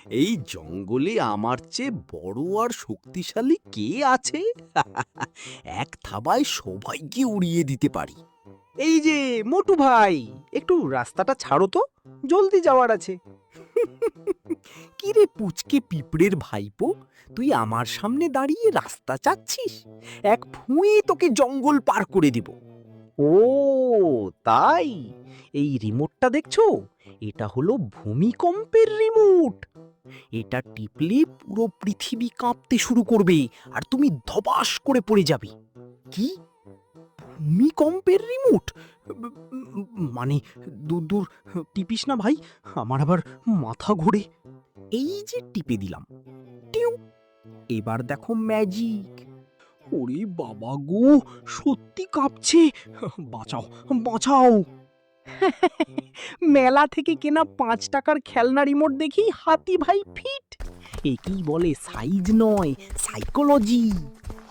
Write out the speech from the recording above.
এই জঙ্গলে আমার চেয়ে বড় আর শক্তিশালী কে আছে? এক থাবায় সবাইকে উড়িয়ে দিতে পারি। এই যে মোটু ভাই, একটু রাস্তাটা ছাড়ো তো, জলদি যাওয়ার আছে। কি রে পুচকে পিঁপড়ের ভাইপো, তুই আমার সামনে দাঁড়িয়ে রাস্তা চাচ্ছিস? এক ফুঁয়ে তোকে জঙ্গল পার করে দেব। ও তাই, এই রিমোটটা দেখছো? এটা হলো ভূমিকম্পের রিমোট। এটা টিপলে পুরো পৃথিবী কাঁপতে শুরু করবে আর তুমি ধপাস করে পড়ে যাবে। কি? ভূমিকম্পের রিমোট? মানে দূর দূর টিপিস না ভাই, আমার আবার মাথা ঘোরে। এই যে টিপে দিলাম, টিউ। এবার দেখো ম্যাজিক। ওরে বাবা গো, সত্যি কাঁপছে। বাঁচাও, বাঁচাও। মেলা থেকে কেনা 5 টাকার খেলনা রিমোট দেখি হাতি ভাই ফিট। একেই বলে সাইজ নয়, সাইকোলজি।